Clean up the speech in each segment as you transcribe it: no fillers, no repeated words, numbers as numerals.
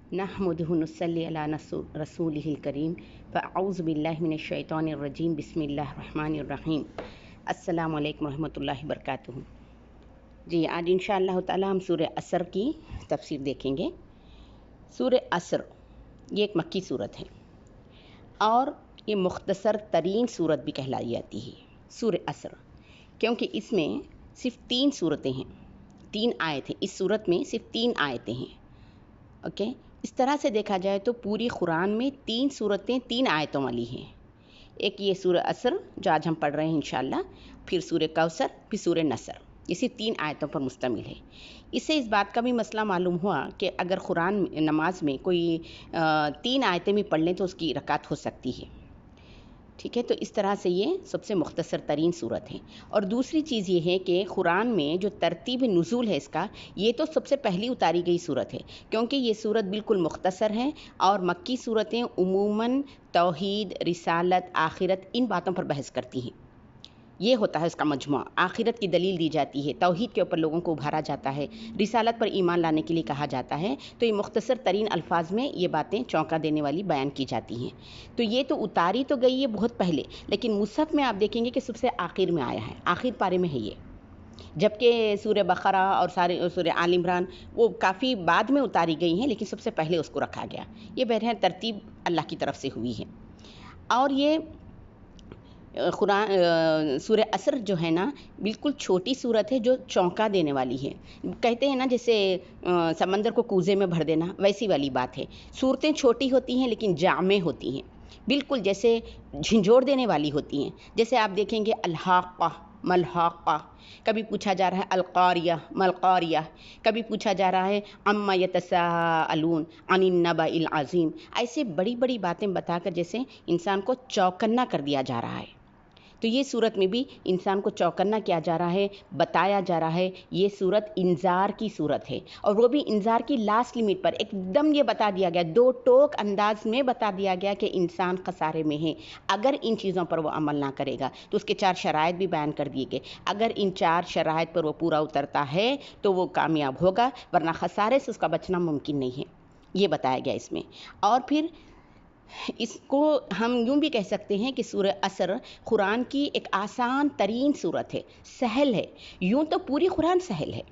نحمده ونصلي على رسوله الكريم فاعوذ باللہ من الشیطان الرجیم بسم اللہ الرحمن الرحیم السلام علیکم ورحمۃ اللہ وبرکاتہ۔ جی آج انشاءاللہ تعالی ہم سورہ عصر کی تفسیر دیکھیں گے۔ سورہ عصر یہ ایک مکی صورت ہے اور یہ مختصر ترین صورت بھی کہلائی جاتی ہے سورہ عصر، کیونکہ اس میں صرف 3 صورتیں ہیں، 3 آیتیں، اس صورت میں صرف 3 آیتیں ہیں۔ اوکے، اس طرح سے دیکھا جائے تو پوری قرآن میں 3 صورتیں 3 آیتوں والی ہیں۔ ایک یہ سورہ عصر جو آج ہم پڑھ رہے ہیں انشاءاللہ، پھر سورہ کوثر، پھر سورہ نصر، یہ صرف 3 آیتوں پر مشتمل ہے۔ اس سے اس بات کا بھی مسئلہ معلوم ہوا کہ اگر قرآن نماز میں کوئی 3 آیتیں بھی پڑھ لیں تو اس کی رکعت ہو سکتی ہے، ٹھیک ہے۔ تو اس طرح سے یہ سب سے مختصر ترین صورت ہے۔ اور دوسری چیز یہ ہے کہ قرآن میں جو ترتیب نزول ہے اس کا، یہ تو سب سے پہلی اتاری گئی صورت ہے، کیونکہ یہ صورت بالکل مختصر ہے اور مکی صورتیں عموماً توحید، رسالت، آخرت ان باتوں پر بحث کرتی ہیں۔ یہ ہوتا ہے اس کا مجموعہ، آخرت کی دلیل دی جاتی ہے، توحید کے اوپر لوگوں کو ابھارا جاتا ہے، رسالت پر ایمان لانے کے لیے کہا جاتا ہے۔ تو یہ مختصر ترین الفاظ میں یہ باتیں چونکا دینے والی بیان کی جاتی ہیں۔ تو یہ تو اتاری تو گئی ہے بہت پہلے، لیکن مصحف میں آپ دیکھیں گے کہ سب سے آخر میں آیا ہے، آخر پارے میں ہے یہ، جبکہ سورہ بقرہ اور سورہ آل عمران وہ کافی بعد میں اتاری گئی ہیں، لیکن سب سے پہلے اس کو رکھا گیا۔ یہ بہرحال ترتیب اللہ کی طرف سے ہوئی ہے۔ اور یہ سورہ عصر جو ہے نا، بالکل چھوٹی صورت ہے جو چونکا دینے والی ہے۔ کہتے ہیں نا جیسے سمندر کو کوزے میں بھر دینا، ویسی والی بات ہے۔ صورتیں چھوٹی ہوتی ہیں لیکن جامع ہوتی ہیں، بالکل جیسے جھنجھوڑ دینے والی ہوتی ہیں۔ جیسے آپ دیکھیں گے الحاقہ، ملحاقہ، کبھی پوچھا جا رہا ہے القاریہ، ملقاریہ، کبھی پوچھا جا رہا ہے عما یتساءلون عن النبأ العظیم۔ ایسے بڑی بڑی باتیں بتا کر جیسے انسان کو چوکنا کر دیا جا رہا ہے۔ تو یہ صورت میں بھی انسان کو چوکنا کیا جا رہا ہے، بتایا جا رہا ہے یہ صورت انذار کی صورت ہے، اور وہ بھی انذار کی لاسٹ لیمٹ پر ایک دم یہ بتا دیا گیا، 2 ٹوک انداز میں بتا دیا گیا کہ انسان خسارے میں ہے اگر ان چیزوں پر وہ عمل نہ کرے گا۔ تو اس کے 4 شرائط بھی بیان کر دیے گئے، اگر ان 4 شرائط پر وہ پورا اترتا ہے تو وہ کامیاب ہوگا، ورنہ خسارے سے اس کا بچنا ممکن نہیں ہے، یہ بتایا گیا اس میں۔ اور پھر اس کو ہم یوں بھی کہہ سکتے ہیں کہ سورہ عصر قرآن کی ایک آسان ترین صورت ہے، سہل ہے۔ یوں تو پوری قرآن سہل ہے،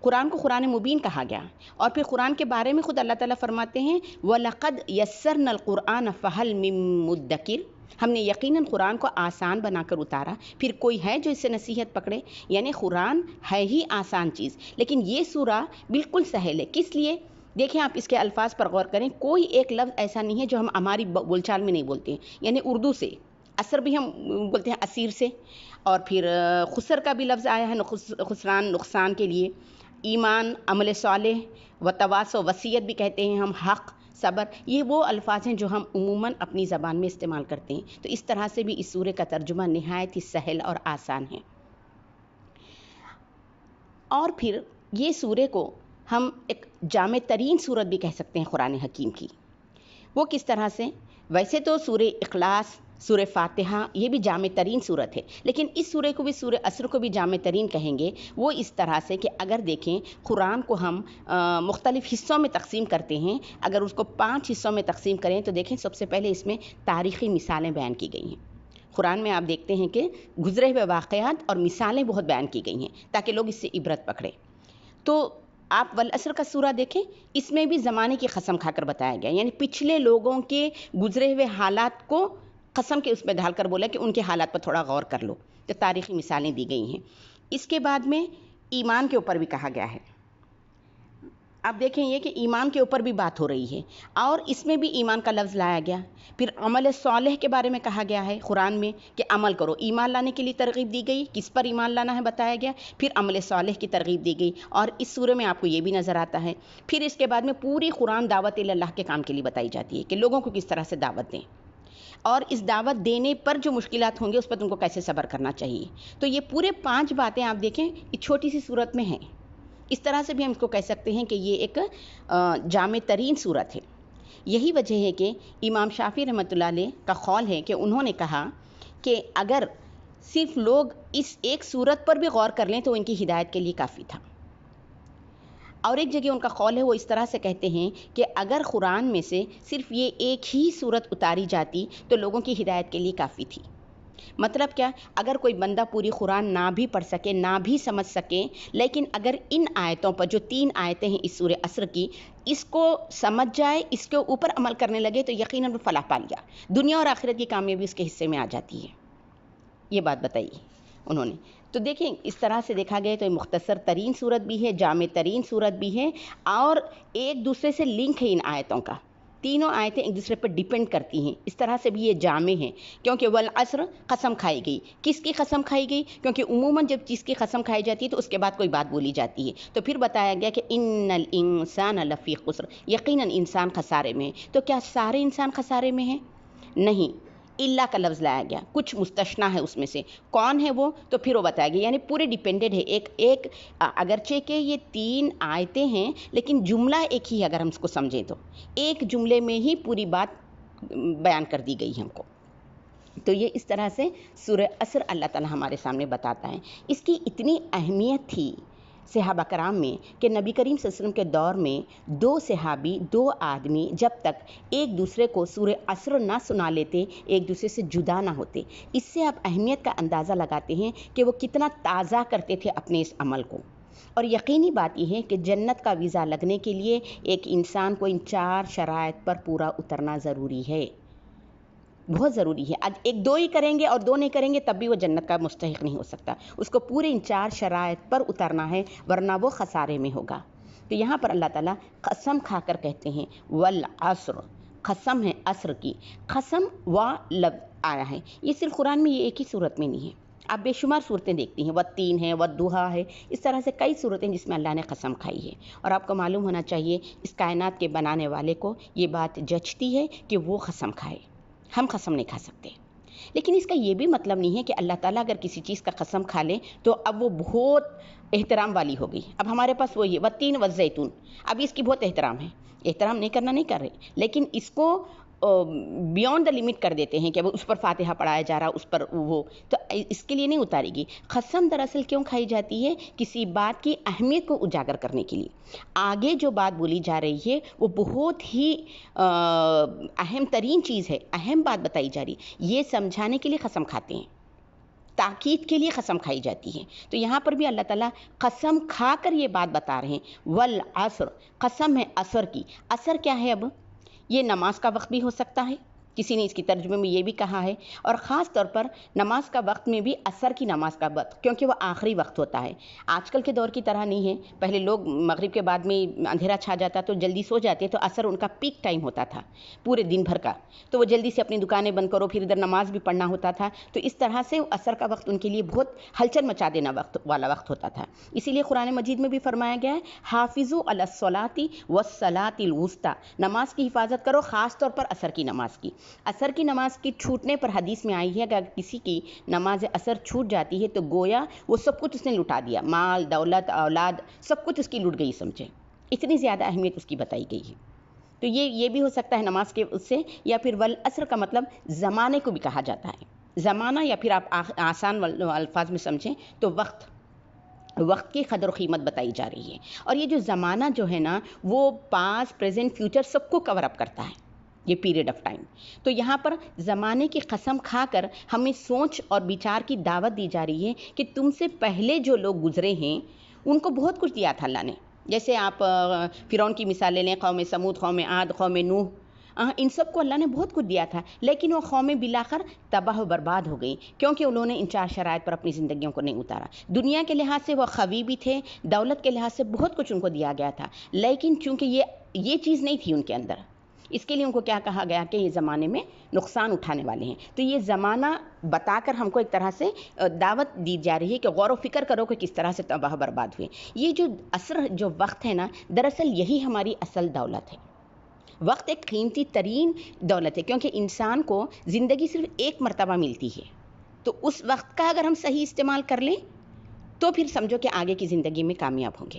قرآن کو قرآن مبین کہا گیا، اور پھر قرآن کے بارے میں خود اللہ تعالیٰ فرماتے ہیں وَلَقَدْ يَسَّرْنَا الْقُرْآنَ فَهَلْ مِن مُدَّكِرٍ، ہم نے یقیناً قرآن کو آسان بنا کر اتارا، پھر کوئی ہے جو اس سے نصیحت پکڑے۔ یعنی قرآن ہے ہی آسان چیز، لیکن یہ سورہ بالکل سہل ہے۔ کس لیے؟ دیکھیں آپ اس کے الفاظ پر غور کریں، کوئی ایک لفظ ایسا نہیں ہے جو ہم ہماری بول چال میں نہیں بولتے ہیں۔ یعنی اردو سے عصر بھی ہم بولتے ہیں اسیر سے، اور پھر خسر کا بھی لفظ آیا ہے خسران، نقصان کے لیے، ایمان، عمل صالح، وتواص و وصیت بھی کہتے ہیں ہم، حق، صبر، یہ وہ الفاظ ہیں جو ہم عموماً اپنی زبان میں استعمال کرتے ہیں۔ تو اس طرح سے بھی اس سورے کا ترجمہ نہایت ہی سہل اور آسان ہے۔ اور پھر یہ سورے کو ہم ایک جامع ترین صورت بھی کہہ سکتے ہیں قرآن حکیم کی۔ وہ کس طرح سے؟ ویسے تو سورہ اخلاص، سورہ فاتحہ یہ بھی جامع ترین صورت ہے، لیکن اس سورے کو بھی، سورہ عصر کو بھی جامع ترین کہیں گے۔ وہ اس طرح سے کہ اگر دیکھیں قرآن کو ہم مختلف حصوں میں تقسیم کرتے ہیں، اگر اس کو 5 حصوں میں تقسیم کریں تو دیکھیں سب سے پہلے اس میں تاریخی مثالیں بیان کی گئی ہیں۔ قرآن میں آپ دیکھتے ہیں کہ گزرے ہوئے واقعات اور مثالیں بہت بیان کی گئی ہیں تاکہ لوگ اس سے عبرت پکڑیں۔ تو آپ والعصر کا سورہ دیکھیں، اس میں بھی زمانے کی قسم کھا کر بتایا گیا، یعنی پچھلے لوگوں کے گزرے ہوئے حالات کو قسم کے اس میں ڈھال کر بولا کہ ان کے حالات پر تھوڑا غور کر لو، تو تاریخی مثالیں دی گئی ہیں۔ اس کے بعد میں ایمان کے اوپر بھی کہا گیا ہے، آپ دیکھیں یہ کہ ایمان کے اوپر بھی بات ہو رہی ہے، اور اس میں بھی ایمان کا لفظ لایا گیا۔ پھر عمل صالح کے بارے میں کہا گیا ہے قرآن میں کہ عمل کرو، ایمان لانے کے لیے ترغیب دی گئی، کس پر ایمان لانا ہے بتایا گیا، پھر عمل صالح کی ترغیب دی گئی، اور اس سورے میں آپ کو یہ بھی نظر آتا ہے۔ پھر اس کے بعد میں پوری قرآن دعوت اللہ کے کام کے لیے بتائی جاتی ہے کہ لوگوں کو کس طرح سے دعوت دیں، اور اس دعوت دینے پر جو مشکلات ہوں گے اس پر تم کو کیسے صبر کرنا چاہیے۔ تو یہ پورے 5 باتیں آپ دیکھیں اس چھوٹی سی صورت میں ہیں۔ اس طرح سے بھی ہم اس کو کہہ سکتے ہیں کہ یہ ایک جامع ترین صورت ہے۔ یہی وجہ ہے کہ امام شافعی رحمۃ اللہ علیہ کا قول ہے کہ انہوں نے کہا کہ اگر صرف لوگ اس ایک صورت پر بھی غور کر لیں تو ان کی ہدایت کے لیے کافی تھا۔ اور ایک جگہ ان کا قول ہے، وہ اس طرح سے کہتے ہیں کہ اگر قرآن میں سے صرف یہ ایک ہی صورت اتاری جاتی تو لوگوں کی ہدایت کے لیے کافی تھی۔ مطلب کیا؟ اگر کوئی بندہ پوری قرآن نہ بھی پڑھ سکے، نہ بھی سمجھ سکے، لیکن اگر ان آیتوں پر، جو 3 آیتیں ہیں اس سورہ عصر کی، اس کو سمجھ جائے، اس کے اوپر عمل کرنے لگے تو یقیناً وہ فلاح پا لیا، دنیا اور آخرت کی کامیابی اس کے حصے میں آ جاتی ہے۔ یہ بات بتائی انہوں نے۔ تو دیکھیں اس طرح سے دیکھا گیا تو یہ مختصر ترین صورت بھی ہے، جامع ترین صورت بھی ہے، اور ایک دوسرے سے لنک ہے ان آیتوں کا۔ تینوں آیتیں ایک دوسرے پر ڈیپینڈ کرتی ہیں، اس طرح سے بھی یہ جامع ہیں، کیونکہ والعصر قسم کھائی گئی۔ کس کی قسم کھائی گئی؟ کیونکہ عموماً جب چیز کی قسم کھائی جاتی ہے تو اس کے بعد کوئی بات بولی جاتی ہے، تو پھر بتایا گیا کہ ان الانسان لفی خسر، یقیناً انسان خسارے میں ہے۔ تو کیا سارے انسان خسارے میں ہیں؟ نہیں، اللہ کا لفظ لایا گیا، کچھ مستثنا ہے اس میں سے، کون ہے وہ؟ تو پھر وہ بتایا گیا، یعنی پورے ڈیپینڈڈ ہے ایک اگرچہ کہ یہ 3 آیتیں ہیں لیکن جملہ ایک ہی ہے، اگر ہم اس کو سمجھیں تو ایک جملے میں ہی پوری بات بیان کر دی گئی ہے ہم کو۔ تو یہ اس طرح سے سورہ عصر اللہ تعالی ہمارے سامنے بتاتا ہے۔ اس کی اتنی اہمیت تھی صحابہ کرام میں کہ نبی کریم صلی اللہ علیہ وسلم کے دور میں 2 صحابی، 2 آدمی جب تک ایک دوسرے کو سورہ عصر نہ سنا لیتے، ایک دوسرے سے جدا نہ ہوتے۔ اس سے آپ اہمیت کا اندازہ لگاتے ہیں کہ وہ کتنا تازہ کرتے تھے اپنے اس عمل کو۔ اور یقینی بات یہ ہے کہ جنت کا ویزا لگنے کے لیے ایک انسان کو ان 4 شرائط پر پورا اترنا ضروری ہے، بہت ضروری ہے۔ آج 1-2 ہی کریں گے اور 2 نہیں کریں گے تب بھی وہ جنت کا مستحق نہیں ہو سکتا، اس کو پورے ان 4 شرائط پر اترنا ہے، ورنہ وہ خسارے میں ہوگا۔ تو یہاں پر اللہ تعالیٰ قسم کھا کر کہتے ہیں والعصر، قسم ہے عصر کی، قسم و لفظ آیا ہے، یہ صرف قرآن میں، یہ ایک ہی صورت میں نہیں ہے، آپ بے شمار صورتیں دیکھتی ہیں، والتین ہے، والضحیٰ ہے، اس طرح سے کئی صورتیں جس میں اللہ نے قسم کھائی ہے۔ اور آپ کو معلوم ہونا چاہیے اس کائنات کے بنانے والے کو یہ بات جچتی ہے کہ وہ قسم کھائے، ہم قسم نہیں کھا سکتے۔ لیکن اس کا یہ بھی مطلب نہیں ہے کہ اللہ تعالیٰ اگر کسی چیز کا قسم کھا لے تو اب وہ بہت احترام والی ہو گئی، اب ہمارے پاس وہی ہے والتین والزیتون، اب اس کی بہت احترام ہے، احترام نہیں کرنا نہیں کر رہے، لیکن اس کو بیونڈ دا لمٹ کر دیتے ہیں کہ اب اس پر فاتحہ پڑھایا جا رہا، اس پر وہ، تو اس کے لیے نہیں اتاری گی۔ قسم دراصل کیوں کھائی جاتی ہے؟ کسی بات کی اہمیت کو اجاگر کرنے کے لیے۔ آگے جو بات بولی جا رہی ہے وہ بہت ہی اہم ترین چیز ہے، اہم بات بتائی جا رہی ہے، یہ سمجھانے کے لیے قسم کھاتے ہیں، تاکید کے لیے قسم کھائی جاتی ہے۔ تو یہاں پر بھی اللہ تعالیٰ قسم کھا کر یہ بات بتا رہے ہیں، والعصر، قسم ہے عصر کی۔ عصر کیا ہے؟ اب یہ نماز کا وقت بھی ہو سکتا ہے، کسی نے اس کی ترجمے میں یہ بھی کہا ہے، اور خاص طور پر نماز کا وقت میں بھی عصر کی نماز کا وقت، کیونکہ وہ آخری وقت ہوتا ہے۔ آج کل کے دور کی طرح نہیں ہے، پہلے لوگ مغرب کے بعد میں اندھیرا چھا جاتا تو جلدی سو جاتے، تو عصر ان کا پیک ٹائم ہوتا تھا پورے دن بھر کا، تو وہ جلدی سے اپنی دکانیں بند کرو، پھر ادھر نماز بھی پڑھنا ہوتا تھا، تو اس طرح سے عصر کا وقت ان کے لیے بہت ہلچل مچا دینا والا وقت ہوتا تھا۔ اسی لیے قرآن مجید میں بھی فرمایا گیا ہے حافظوا علی الصلاۃ والصلاۃ الوسطیٰ، نماز کی حفاظت کرو، خاص طور پر عصر کی نماز کی۔ عصر کی نماز کی چھوٹنے پر حدیث میں آئی ہے کہ اگر کسی کی نماز عصر چھوٹ جاتی ہے تو گویا وہ سب کچھ اس نے لٹا دیا، مال، دولت، اولاد، سب کچھ اس کی لٹ گئی، سمجھے، اتنی زیادہ اہمیت اس کی بتائی گئی ہے۔ تو یہ بھی ہو سکتا ہے نماز کے اس سے، یا پھر والعصر کا مطلب زمانے کو بھی کہا جاتا ہے، زمانہ، یا پھر آپ آسان الفاظ میں سمجھیں تو وقت کی قدر و قیمت بتائی جا رہی ہے۔ اور یہ جو زمانہ جو ہے نا، وہ پاسٹ، پریزنٹ، فیوچر سب کو کور اپ کرتا ہے، یہ پیریڈ آف ٹائم۔ تو یہاں پر زمانے کی قسم کھا کر ہمیں سوچ اور بچار کی دعوت دی جا رہی ہے کہ تم سے پہلے جو لوگ گزرے ہیں ان کو بہت کچھ دیا تھا اللہ نے، جیسے آپ فرعون کی مثال لے لیں، قوم سمود، قوم عاد، قوم نوح، ان سب کو اللہ نے بہت کچھ دیا تھا، لیکن وہ قومیں بالآخر تباہ و برباد ہو گئیں، کیونکہ انہوں نے ان 4 شرائط پر اپنی زندگیوں کو نہیں اتارا۔ دنیا کے لحاظ سے وہ قوی بھی تھے، دولت کے لحاظ سے بہت کچھ ان کو دیا گیا تھا، لیکن چونکہ یہ چیز نہیں تھی ان کے اندر، اس کے لیے ان کو کیا کہا گیا کہ یہ زمانے میں نقصان اٹھانے والے ہیں۔ تو یہ زمانہ بتا کر ہم کو ایک طرح سے دعوت دی جا رہی ہے کہ غور و فکر کرو کہ کس طرح سے تباہ برباد ہوئے۔ یہ جو عصر جو وقت ہے نا، دراصل یہی ہماری اصل دولت ہے۔ وقت ایک قیمتی ترین دولت ہے، کیونکہ انسان کو زندگی صرف ایک مرتبہ ملتی ہے، تو اس وقت کا اگر ہم صحیح استعمال کر لیں تو پھر سمجھو کہ آگے کی زندگی میں کامیاب ہوں گے۔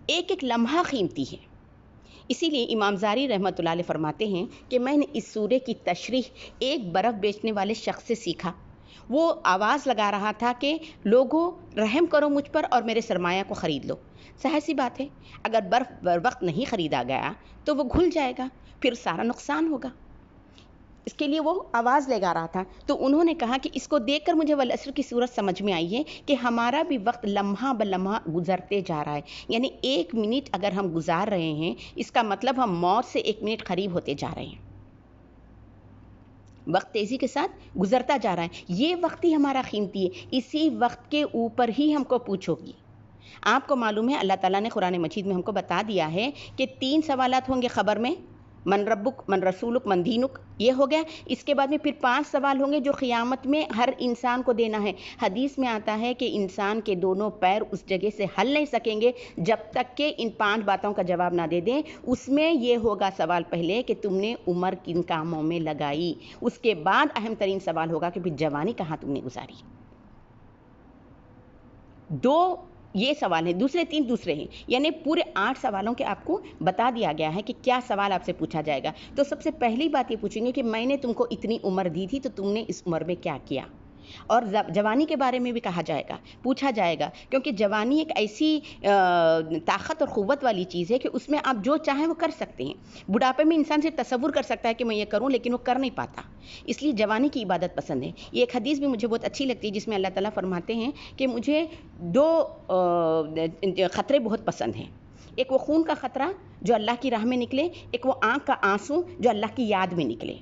ایک ایک لمحہ قیمتی ہے۔ اسی لیے امام زاری رحمۃ اللہ علیہ فرماتے ہیں کہ میں نے اس سورے کی تشریح ایک برف بیچنے والے شخص سے سیکھا، وہ آواز لگا رہا تھا کہ لوگوں رحم کرو مجھ پر اور میرے سرمایہ کو خرید لو. ظاہر سی بات ہے اگر برف بر وقت نہیں خریدا گیا تو وہ گھل جائے گا، پھر سارا نقصان ہوگا. اس کے لیے وہ آواز لگا رہا تھا. تو انہوں نے کہا کہ اس کو دیکھ کر مجھے والعصر کی صورت سمجھ میں آئی ہے کہ ہمارا بھی وقت لمحہ بلمحہ گزرتے جا رہا ہے. یعنی 1 منٹ اگر ہم گزار رہے ہیں اس کا مطلب ہم موت سے 1 منٹ قریب ہوتے جا رہے ہیں. وقت تیزی کے ساتھ گزرتا جا رہا ہے. یہ وقت ہی ہمارا قیمتی ہے. اسی وقت کے اوپر ہی ہم کو پوچھو گی. آپ کو معلوم ہے اللہ تعالیٰ نے قرآن مجید میں ہم کو بتا دیا ہے کہ 3 سوالات ہوں گے خبر میں، من ربک، من رسولک، من دینک، یہ ہو گیا. اس کے بعد میں پھر 5 سوال ہوں گے جو قیامت میں ہر انسان کو دینا ہے. حدیث میں آتا ہے کہ انسان کے دونوں پیر اس جگہ سے ہل نہیں سکیں گے جب تک کہ ان 5 باتوں کا جواب نہ دے دیں. اس میں یہ ہوگا سوال پہلے کہ تم نے عمر کن کاموں میں لگائی. اس کے بعد اہم ترین سوال ہوگا کہ پھر جوانی کہاں تم نے گزاری. 2 یہ سوال ہیں، دوسرے 3 دوسرے ہیں. یعنی پورے 8 سوالوں کے آپ کو بتا دیا گیا ہے کہ کیا سوال آپ سے پوچھا جائے گا. تو سب سے پہلی بات یہ پوچھیں گے کہ میں نے تم کو اتنی عمر دی تھی تو تم نے اس عمر میں کیا کیا. اور جوانی کے بارے میں بھی کہا جائے گا، پوچھا جائے گا، کیونکہ جوانی ایک ایسی طاقت اور قوت والی چیز ہے کہ اس میں آپ جو چاہیں وہ کر سکتے ہیں. بڑھاپے میں انسان سے تصور کر سکتا ہے کہ میں یہ کروں لیکن وہ کر نہیں پاتا. اس لیے جوانی کی عبادت پسند ہے. یہ ایک حدیث بھی مجھے بہت اچھی لگتی ہے جس میں اللہ تعالیٰ فرماتے ہیں کہ مجھے 2 خطرے بہت پسند ہیں. ایک وہ خون کا خطرہ جو اللہ کی راہ میں نکلے، ایک وہ آنکھ کا آنسو جو اللہ کی یاد میں نکلے.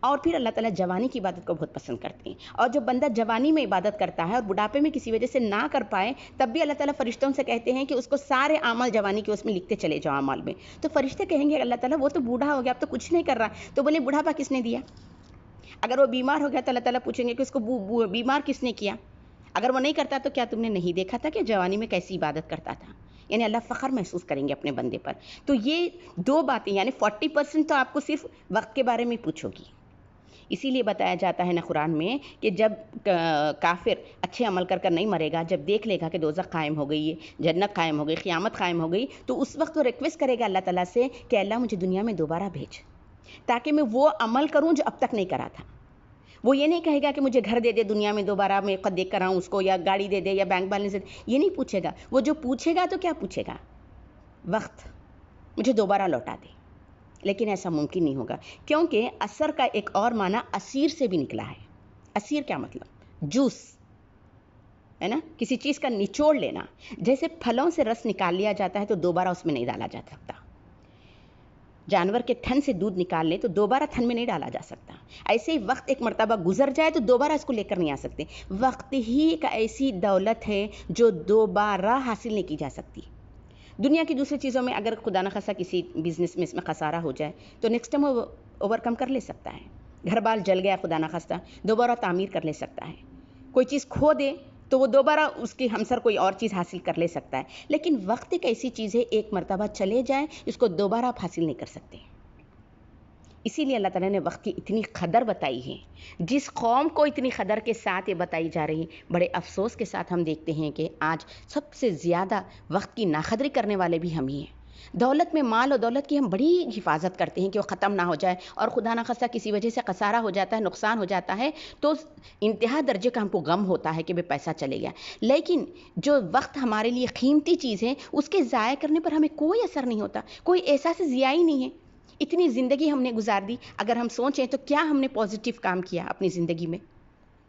اور پھر اللہ تعالیٰ جوانی کی عبادت کو بہت پسند کرتے ہیں. اور جو بندہ جوانی میں عبادت کرتا ہے اور بڑھاپے میں کسی وجہ سے نہ کر پائے تب بھی اللہ تعالیٰ فرشتوں سے کہتے ہیں کہ اس کو سارے اعمال جوانی کے اس میں لکھتے چلے جاؤ اعمال میں. تو فرشتے کہیں گے اللہ تعالیٰ وہ تو بوڑھا ہو گیا، اب تو کچھ نہیں کر رہا. تو بولے بڑھاپا کس نے دیا؟ اگر وہ بیمار ہو گیا تو اللہ تعالیٰ پوچھیں گے کہ اس کو بیمار کس نے کیا؟ اگر وہ نہیں کرتا تو کیا تم نے نہیں دیکھا تھا کہ جوانی میں کیسی عبادت کرتا تھا؟ یعنی اللہ فخر محسوس کریں گے اپنے بندے پر. تو یہ 2 باتیں یعنی 40% تو آپ کو صرف وقت کے بارے میں پوچھو گی. اسی لیے بتایا جاتا ہے نا قرآن میں کہ جب کافر اچھے عمل کر کر نہیں مرے گا، جب دیکھ لے گا کہ دوزخ قائم ہو گئی ہے، جنت قائم ہو گئی، قیامت قائم ہو گئی، تو اس وقت وہ ریکویسٹ کرے گا اللہ تعالیٰ سے کہ اللہ مجھے دنیا میں دوبارہ بھیج تاکہ میں وہ عمل کروں جو اب تک نہیں کرا تھا. وہ یہ نہیں کہے گا کہ مجھے گھر دے دے دنیا میں دوبارہ میں قد دیکھ کر آؤں اس کو، یا گاڑی دے دے، یا بینک بیلنس دے دے. یہ نہیں پوچھے گا. وہ جو پوچھے گا تو کیا پوچھے گا؟ وقت مجھے دوبارہ لوٹا دے. لیکن ایسا ممکن نہیں ہوگا کیونکہ اثر کا ایک اور معنی اسیر سے بھی نکلا ہے. اسیر کیا مطلب؟ جوس ہے نا، کسی چیز کا نچوڑ لینا. جیسے پھلوں سے رس نکال لیا جاتا ہے تو دوبارہ اس میں نہیں ڈالا جا سکتا. جانور کے تھن سے دودھ نکال لے تو دوبارہ تھن میں نہیں ڈالا جا سکتا. ایسے ہی وقت ایک مرتبہ گزر جائے تو دوبارہ اس کو لے کر نہیں آ سکتے. وقت ہی ایک ایسی دولت ہے جو دوبارہ حاصل نہیں کی جا سکتی. دنیا کی دوسری چیزوں میں اگر خدا نخواستہ کسی بزنس میں اس میں خسارہ ہو جائے تو نیکسٹ ٹائم وہ اوور کم کر لے سکتا ہے. گھر بار جل گیا خدا نخواستہ، دوبارہ تعمیر کر لے سکتا ہے. کوئی چیز کھو دے تو وہ دوبارہ اس کی ہمسر کوئی اور چیز حاصل کر لے سکتا ہے. لیکن وقت ایک ایسی چیز ہے ایک مرتبہ چلے جائے اس کو دوبارہ آپ حاصل نہیں کر سکتے. اسی لیے اللہ تعالیٰ نے وقت کی اتنی قدر بتائی ہے. جس قوم کو اتنی قدر کے ساتھ یہ بتائی جا رہی ہے، بڑے افسوس کے ساتھ ہم دیکھتے ہیں کہ آج سب سے زیادہ وقت کی ناقدری کرنے والے بھی ہم ہی ہیں. دولت میں مال اور دولت کی ہم بڑی حفاظت کرتے ہیں کہ وہ ختم نہ ہو جائے، اور خدا نخواستہ کسی وجہ سے خسارہ ہو جاتا ہے، نقصان ہو جاتا ہے تو انتہا درجے کا ہم کو غم ہوتا ہے کہ بے پیسہ چلے گیا. لیکن جو وقت ہمارے لیے قیمتی چیز ہے اس کے ضائع کرنے پر ہمیں کوئی اثر نہیں ہوتا، کوئی احساس ضیاع ہی نہیں ہے. اتنی زندگی ہم نے گزار دی. اگر ہم سوچیں تو کیا ہم نے پازیٹیو کام کیا اپنی زندگی میں؟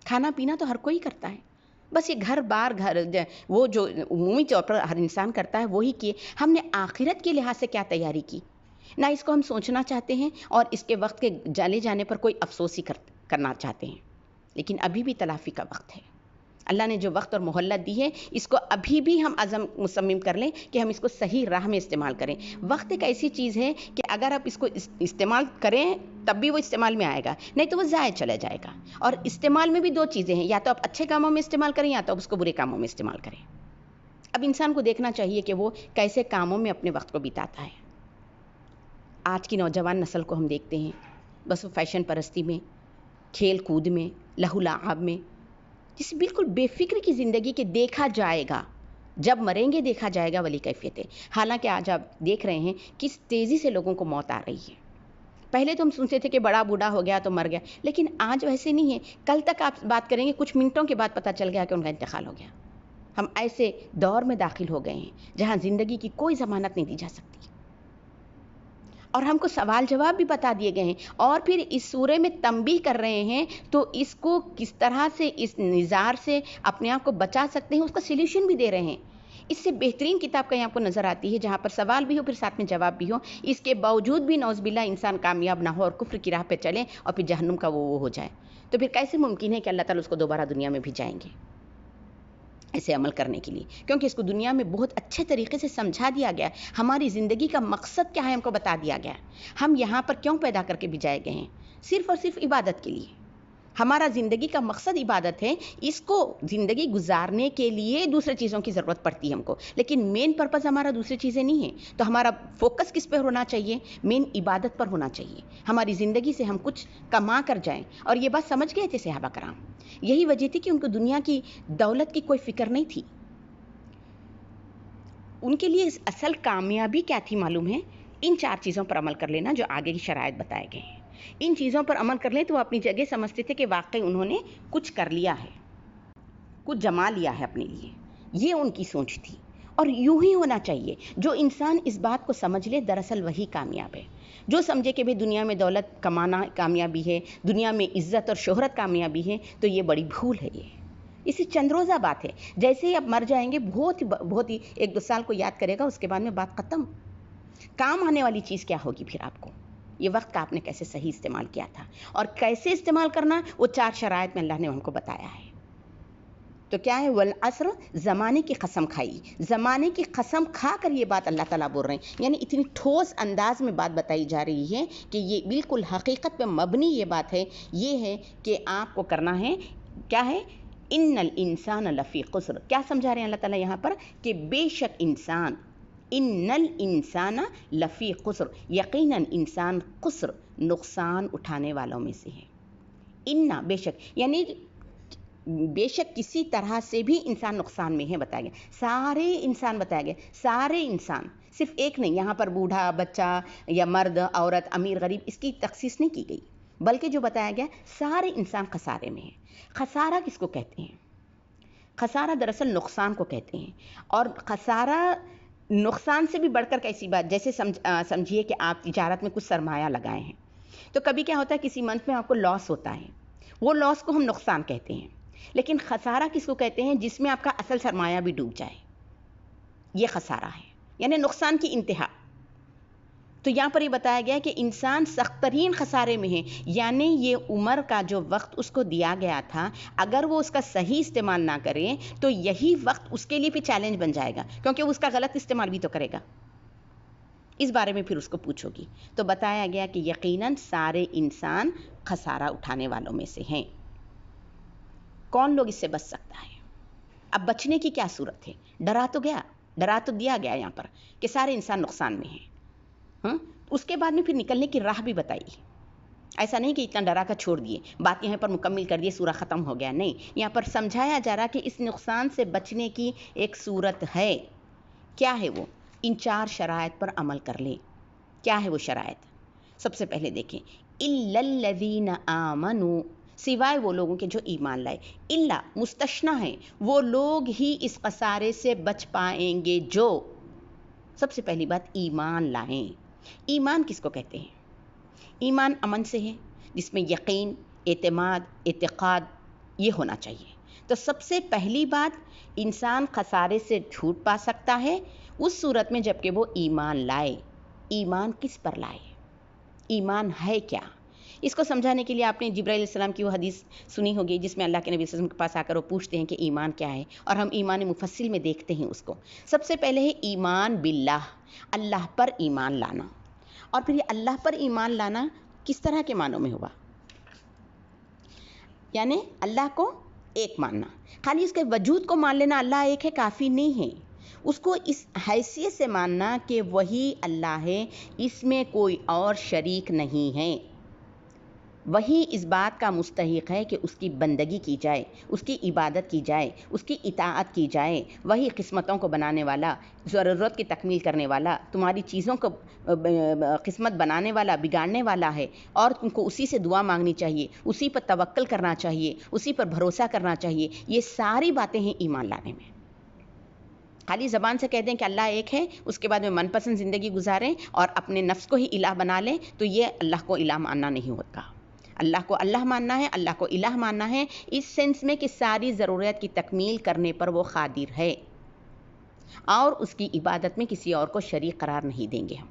کھانا پینا تو ہر کوئی کرتا ہے، بس یہ گھر وہ جو عمومی طور پر ہر انسان کرتا ہے وہی کیے. ہم نے آخرت کے لحاظ سے کیا تیاری کی؟ نہ اس کو ہم سوچنا چاہتے ہیں اور اس کے وقت کے چلے جانے پر کوئی افسوس ہی کرنا چاہتے ہیں. لیکن ابھی بھی تلافی کا وقت ہے. اللہ نے جو وقت اور مہلت دی ہے اس کو ابھی بھی ہم عزم مصمم کر لیں کہ ہم اس کو صحیح راہ میں استعمال کریں. وقت ایک ایسی چیز ہے کہ اگر آپ اس کو استعمال کریں تب بھی وہ استعمال میں آئے گا، نہیں تو وہ ضائع چلا جائے گا. اور استعمال میں بھی 2 چیزیں ہیں، یا تو آپ اچھے کاموں میں استعمال کریں یا تو آپ اس کو برے کاموں میں استعمال کریں. اب انسان کو دیکھنا چاہیے کہ وہ کیسے کاموں میں اپنے وقت کو بتاتا ہے. آج کی نوجوان نسل کو ہم دیکھتے ہیں بس وہ فیشن پرستی میں، کھیل کود میں، لہو لعب میں، جس بالکل بے فکر کی زندگی کے دیکھا جائے گا جب مریں گے دیکھا جائے گا والی کیفیت ہے. حالانکہ آج آپ دیکھ رہے ہیں کس تیزی سے لوگوں کو موت آ رہی ہے. پہلے تو ہم سنتے تھے کہ بڑا بوڑھا ہو گیا تو مر گیا، لیکن آج ویسے نہیں ہے. کل تک آپ بات کریں گے، کچھ منٹوں کے بعد پتہ چل گیا کہ ان کا انتقال ہو گیا. ہم ایسے دور میں داخل ہو گئے ہیں جہاں زندگی کی کوئی ضمانت نہیں دی جا سکتی، اور ہم کو سوال جواب بھی بتا دیے گئے ہیں، اور پھر اس سورے میں تنبیہ کر رہے ہیں تو اس کو کس طرح سے اس نظار سے اپنے آپ کو بچا سکتے ہیں اس کا سلیوشن بھی دے رہے ہیں. اس سے بہترین کتاب کہیں آپ کو نظر آتی ہے جہاں پر سوال بھی ہو پھر ساتھ میں جواب بھی ہو، اس کے باوجود بھی نعوذ باللہ انسان کامیاب نہ ہو اور کفر کی راہ پہ چلے اور پھر جہنم کا وہ ہو جائے، تو پھر کیسے ممکن ہے کہ اللہ تعالیٰ اس کو دوبارہ دنیا میں بھیجائیں گے ایسے عمل کرنے کے لیے؟ کیونکہ اس کو دنیا میں بہت اچھے طریقے سے سمجھا دیا گیا ہے. ہماری زندگی کا مقصد کیا ہے ہم کو بتا دیا گیا ہے. ہم یہاں پر کیوں پیدا کر کے بھیجائے گئے ہیں؟ صرف اور صرف عبادت کے لیے. ہمارا زندگی کا مقصد عبادت ہے. اس کو زندگی گزارنے کے لیے دوسرے چیزوں کی ضرورت پڑتی ہے ہم کو، لیکن مین پرپز ہمارا دوسری چیزیں نہیں ہیں. تو ہمارا فوکس کس پہ ہونا چاہیے؟ مین عبادت پر ہونا چاہیے. ہماری زندگی سے ہم کچھ کما کر جائیں. اور یہ بات سمجھ گئے تھے صحابہ کرام. یہی وجہ تھی کہ ان کو دنیا کی دولت کی کوئی فکر نہیں تھی. ان کے لیے اصل کامیابی کیا تھی معلوم ہے؟ ان 4 چیزوں پر عمل کر لینا جو آگے کی شرائط بتائے گئے ہیں. ان چیزوں پر عمل کر لیں تو وہ اپنی جگہ سمجھتے تھے کہ واقعی انہوں نے کچھ کر لیا ہے، کچھ جما لیا ہے اپنے لیے. یہ ان کی سوچ تھی، اور یوں ہی ہونا چاہیے. جو انسان اس بات کو سمجھ لے دراصل وہی کامیاب ہے. جو سمجھے کہ دنیا میں دولت کمانا کامیابی ہے، دنیا میں عزت اور شہرت کامیابی ہے، تو یہ بڑی بھول ہے. یہ چند روزہ بات ہے. جیسے ہی اب مر جائیں گے، بہت ہی 1-2 سال کو یاد کرے گا، اس کے بعد میں بات ختم. کام آنے والی چیز کیا ہوگی پھر آپ کو؟ یہ وقت کا آپ نے کیسے صحیح استعمال کیا تھا، اور کیسے استعمال کرنا، وہ 4 شرائط میں اللہ نے ہم کو بتایا ہے. تو کیا ہے؟ والعصر، زمانے کی قسم کھائی. زمانے کی قسم کھا کر یہ بات اللہ تعالیٰ بول رہے ہیں. یعنی اتنی ٹھوس انداز میں بات بتائی جا رہی ہے کہ یہ بالکل حقیقت پہ مبنی یہ بات ہے. یہ ہے کہ آپ کو کرنا ہے کیا ہے؟ ان الانسان لفی خسر. کیا سمجھا رہے ہیں اللہ تعالیٰ یہاں پر؟ کہ بے شک انسان، ان الانسان لفی خسر، یقیناً انسان خسر، نقصان اٹھانے والوں میں سے ہے. ان بے شک، یعنی بے شک کسی طرح سے بھی انسان نقصان میں ہے بتایا گیا. سارے انسان بتایا گیا، سارے انسان، صرف ایک نہیں. یہاں پر بوڑھا، بچہ یا مرد، عورت، امیر، غریب، اس کی تخصیص نہیں کی گئی، بلکہ جو بتایا گیا سارے انسان خسارے میں ہیں. خسارہ کس کو کہتے ہیں؟ خسارہ دراصل نقصان کو کہتے ہیں. اور خسارہ نقصان سے بھی بڑھ کر کیسی بات، جیسے سمجھیے کہ آپ تجارت میں کچھ سرمایہ لگائے ہیں، تو کبھی کیا ہوتا ہے کسی منتھ میں آپ کو لاس ہوتا ہے، وہ لاس کو ہم نقصان کہتے ہیں. لیکن خسارہ کس کو کہتے ہیں؟ جس میں آپ کا اصل سرمایہ بھی ڈوب جائے، یہ خسارہ ہے، یعنی نقصان کی انتہا. تو یہاں پر یہ بتایا گیا کہ انسان سخت ترین خسارے میں ہے. یعنی یہ عمر کا جو وقت اس کو دیا گیا تھا، اگر وہ اس کا صحیح استعمال نہ کرے تو یہی وقت اس کے لیے پھر چیلنج بن جائے گا، کیونکہ وہ اس کا غلط استعمال بھی تو کرے گا. اس بارے میں پھر اس کو پوچھو گی. تو بتایا گیا کہ یقیناً سارے انسان خسارہ اٹھانے والوں میں سے ہیں. کون لوگ اس سے بچ سکتا ہے؟ اب بچنے کی کیا صورت ہے؟ ڈرا تو دیا گیا یہاں پر کہ سارے انسان نقصان میں ہیں. اس کے بعد میں پھر نکلنے کی راہ بھی بتائی. ایسا نہیں کہ اتنا ڈرا کر چھوڑ دیے، بات یہاں پر مکمل کر دیے، سورہ ختم ہو گیا. نہیں، یہاں پر سمجھایا جا رہا کہ اس نقصان سے بچنے کی ایک صورت ہے. کیا ہے وہ؟ ان 4 شرائط پر عمل کر لیں. کیا ہے وہ شرائط؟ سب سے پہلے دیکھیں، الا الذین آمنوا، سوائے وہ لوگوں کے جو ایمان لائے. الا مستثنیٰ ہے، وہ لوگ ہی اس خسارے سے بچ پائیں گے جو، سب سے پہلی بات، ایمان لائیں. ایمان کس کو کہتے ہیں؟ ایمان امن سے ہے، جس میں یقین، اعتماد، اعتقاد یہ ہونا چاہیے. تو سب سے پہلی بات، انسان خسارے سے چھوٹ پا سکتا ہے اس صورت میں جب کہ وہ ایمان لائے. ایمان کس پر لائے؟ ایمان ہے کیا؟ اس کو سمجھانے کے لیے آپ نے جبرائیل علیہ السلام کی وہ حدیث سنی ہوگی جس میں اللہ کے نبی صلی اللہ علیہ وسلم کے پاس آ کر وہ پوچھتے ہیں کہ ایمان کیا ہے، اور ہم ایمان مفصل میں دیکھتے ہیں اس کو. سب سے پہلے ہے ایمان باللہ، اللہ پر ایمان لانا. اور پھر یہ اللہ پر ایمان لانا کس طرح کے معنوں میں ہوا؟ یعنی اللہ کو ایک ماننا. خالی اس کے وجود کو مان لینا اللہ ایک ہے کافی نہیں ہے. اس کو اس حیثیت سے ماننا کہ وہی اللہ ہے، اس میں کوئی اور شریک نہیں ہے. وہی اس بات کا مستحق ہے کہ اس کی بندگی کی جائے، اس کی عبادت کی جائے، اس کی اطاعت کی جائے۔ وہی قسمتوں کو بنانے والا، ضرورت کی تکمیل کرنے والا، تمہاری چیزوں کو قسمت بنانے والا، بگاڑنے والا ہے، اور تم کو اسی سے دعا مانگنی چاہیے، اسی پر توکل کرنا چاہیے، اسی پر بھروسہ کرنا چاہیے۔ یہ ساری باتیں ہیں ایمان لانے میں۔ خالی زبان سے کہہ دیں کہ اللہ ایک ہے، اس کے بعد میں من پسند زندگی گزاریں اور اپنے نفس کو ہی الہ بنا لیں، تو یہ اللہ کو الہ ماننا نہیں ہوتا۔ اللہ کو اللہ ماننا ہے، اللہ کو الہ ماننا ہے اس سینس میں کہ ساری ضرورت کی تکمیل کرنے پر وہ قادر ہے، اور اس کی عبادت میں کسی اور کو شریک قرار نہیں دیں گے ہم۔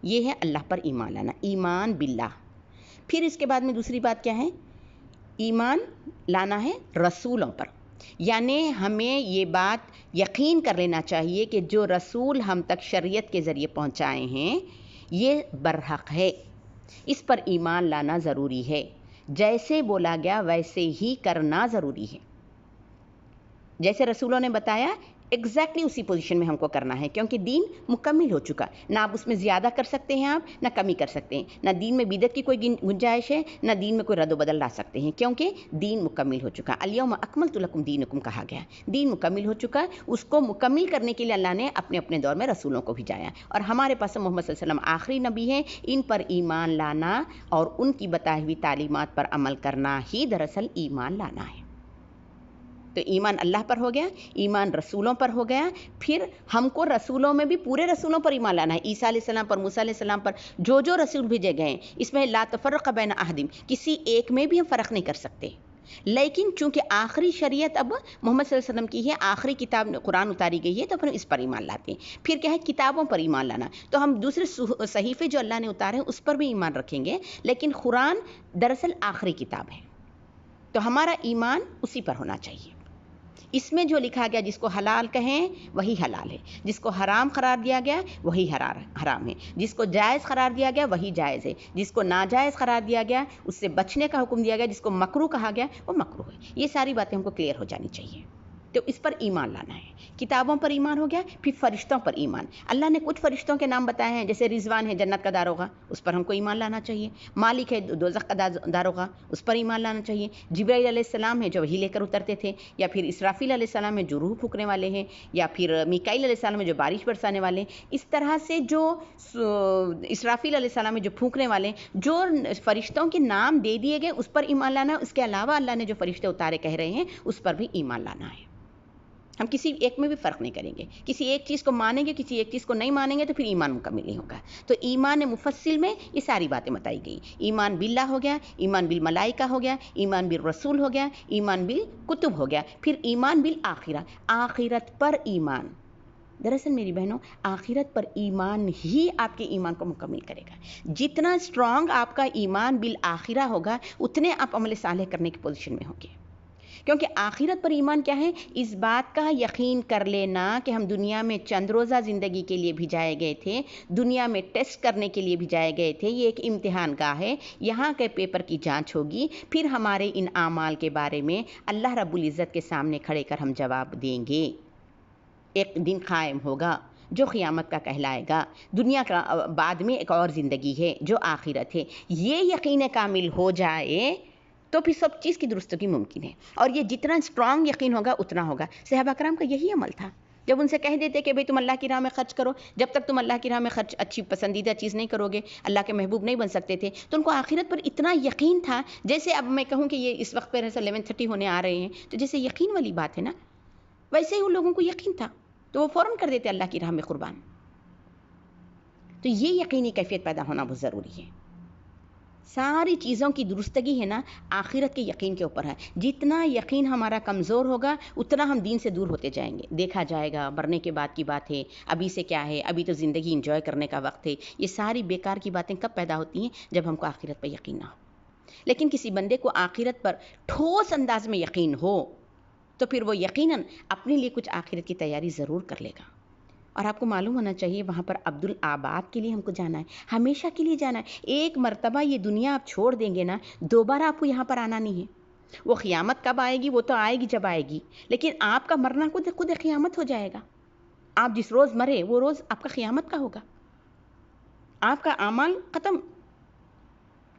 یہ ہے اللہ پر ایمان لانا، ایمان باللہ۔ پھر اس کے بعد میں دوسری بات کیا ہے؟ ایمان لانا ہے رسولوں پر، یعنی ہمیں یہ بات یقین کر لینا چاہیے کہ جو رسول ہم تک شریعت کے ذریعے پہنچائے ہیں یہ برحق ہے، اس پر ایمان لانا ضروری ہے، جیسے بولا گیا ویسے ہی کرنا ضروری ہے۔ جیسے رسولوں نے بتایا ایگزیکٹلی اسی پوزیشن میں ہم کو کرنا ہے، کیونکہ دین مکمل ہو چکا، نہ آپ اس میں زیادہ کر سکتے ہیں آپ، نہ کمی کر سکتے ہیں، نہ دین میں بدعت کی کوئی گنجائش ہے، نہ دین میں کوئی رد و بدل لا سکتے ہیں، کیونکہ دین مکمل ہو چکا۔ الیوم اکملت لکم دینکم کہا گیا، دین مکمل ہو چکا۔ اس کو مکمل کرنے کے لیے اللہ نے اپنے اپنے دور میں رسولوں کو بھیجایا، اور ہمارے پاس محمد صلی اللہ علیہ وسلم آخری نبی ہیں۔ ان پر ایمان لانا اور ان کی بتائی ہوئی تعلیمات پر عمل کرنا ہی دراصل ایمان لانا ہے۔ تو ایمان اللہ پر ہو گیا، ایمان رسولوں پر ہو گیا۔ پھر ہم کو رسولوں میں بھی پورے رسولوں پر ایمان لانا ہے، عیسیٰ علیہ السلام پر، موسیٰ علیہ السلام پر، جو جو رسول بھیجے گئے ہیں، اس میں لا تفرق بین احد، کسی ایک میں بھی ہم فرق نہیں کر سکتے۔ لیکن چونکہ آخری شریعت اب محمد صلی اللہ علیہ وسلم کی ہے، آخری کتاب قرآن اتاری گئی ہے، تو پھر اس پر ایمان لاتے ہیں۔ پھر کیا ہے؟ کتابوں پر ایمان لانا، تو ہم دوسرے صحیفے جو اللہ نے اتارے ہیں اس پر بھی ایمان رکھیں گے، لیکن قرآن دراصل آخری کتاب ہے، تو ہمارا ایمان اسی پر ہونا چاہیے۔ اس میں جو لکھا گیا جس کو حلال کہیں وہی حلال ہے، جس کو حرام قرار دیا گیا وہی حرام ہے، جس کو جائز قرار دیا گیا وہی جائز ہے، جس کو ناجائز قرار دیا گیا اس سے بچنے کا حکم دیا گیا، جس کو مکروہ کہا گیا وہ مکروہ ہے۔ یہ ساری باتیں ہم کو کلیئر ہو جانی چاہیے، تو اس پر ایمان لانا ہے۔ کتابوں پر ایمان ہو گیا، پھر فرشتوں پر ایمان۔ اللہ نے کچھ فرشتوں کے نام بتائے ہیں، جیسے رضوان ہے جنت کا داروغہ، اس پر ہم کو ایمان لانا چاہیے۔ مالک ہے دوزخ کا داروغہ، اس پر ایمان لانا چاہیے۔ جبرائیل علیہ السلام ہے جو وحی لے کر اترتے تھے، یا پھر اسرافیل علیہ السلام ہے جو روح پھونکنے والے ہیں، یا پھر میکائیل علیہ السلام ہے جو بارش برسانے والے ہیں۔ اس طرح سے جو اسرافیل علیہ السلام ہے جو پھونکنے والے ہیں، جو فرشتوں کے نام دے دیے گئے اس پر ایمان لانا۔ اس کے علاوہ اللہ نے جو فرشتے اتارے کہہ رہے ہیں اس پر بھی ایمان لانا ہے۔ ہم کسی ایک میں بھی فرق نہیں کریں گے، کسی ایک چیز کو مانیں گے کسی ایک چیز کو نہیں مانیں گے تو پھر ایمان مکمل نہیں ہوگا۔ تو ایمان مفصل میں یہ ساری باتیں بتائی گئی۔ ایمان باللہ ہو گیا، ایمان بالملائکہ ہو گیا، ایمان بالرسول ہو گیا، ایمان بالکتب ہو گیا، پھر ایمان بالآخرہ، آخرت پر ایمان۔ دراصل میری بہنوں آخرت پر ایمان ہی آپ کے ایمان کو مکمل کرے گا۔ جتنا اسٹرانگ آپ کا ایمان بالآخرہ ہوگا اتنے آپ عمل صالح کرنے کی پوزیشن میں ہوں گے، کیونکہ آخرت پر ایمان کیا ہے؟ اس بات کا یقین کر لینا کہ ہم دنیا میں چند روزہ زندگی کے لیے بھیجائے گئے تھے، دنیا میں ٹیسٹ کرنے کے لیے بھیجائے گئے تھے، یہ ایک امتحان گاہ ہے، یہاں کے پیپر کی جانچ ہوگی، پھر ہمارے ان اعمال کے بارے میں اللہ رب العزت کے سامنے کھڑے کر ہم جواب دیں گے۔ ایک دن قائم ہوگا جو قیامت کا کہلائے گا۔ دنیا کا بعد میں ایک اور زندگی ہے جو آخرت ہے۔ یہ یقین کامل ہو جائے تو پھر سب چیز کی درستگی ممکن ہے، اور یہ جتنا اسٹرانگ یقین ہوگا اتنا ہوگا۔ صحابہ کرام کا یہی عمل تھا، جب ان سے کہہ دیتے کہ بھئی تم اللہ کی راہ میں خرچ کرو، جب تک تم اللہ کی راہ میں خرچ اچھی پسندیدہ چیز نہیں کرو گے اللہ کے محبوب نہیں بن سکتے تھے، تو ان کو آخرت پر اتنا یقین تھا، جیسے اب میں کہوں کہ یہ اس وقت پہ 11:30 ہونے آ رہے ہیں، تو جیسے یقین والی بات ہے نا، ویسے ہی ان لوگوں کو یقین تھا، تو وہ فوراً کر دیتے اللہ کی راہ میں قربان۔ تو یہ یقینی کیفیت پیدا ہونا بہت ضروری ہے۔ ساری چیزوں کی درستگی ہے نا آخرت کے یقین کے اوپر ہے۔ جتنا یقین ہمارا کمزور ہوگا اتنا ہم دین سے دور ہوتے جائیں گے۔ دیکھا جائے گا مرنے کے بعد کی بات ہے، ابھی سے کیا ہے، ابھی تو زندگی انجوائے کرنے کا وقت ہے۔ یہ ساری بیکار کی باتیں کب پیدا ہوتی ہیں؟ جب ہم کو آخرت پر یقین نہ ہو۔ لیکن کسی بندے کو آخرت پر ٹھوس انداز میں یقین ہو تو پھر وہ یقیناً اپنے لیے کچھ آخرت کی تیاری ضرور کر لے گا۔ اور آپ کو معلوم ہونا چاہیے وہاں پر عبدالآباد کے لیے ہم کو جانا ہے، ہمیشہ کے لیے جانا ہے۔ ایک مرتبہ یہ دنیا آپ چھوڑ دیں گے نا، دوبارہ آپ کو یہاں پر آنا نہیں ہے۔ وہ قیامت کب آئے گی؟ وہ تو آئے گی جب آئے گی، لیکن آپ کا مرنا خود قیامت ہو جائے گا۔ آپ جس روز مرے وہ روز آپ کا قیامت کا ہوگا، آپ کا اعمال ختم۔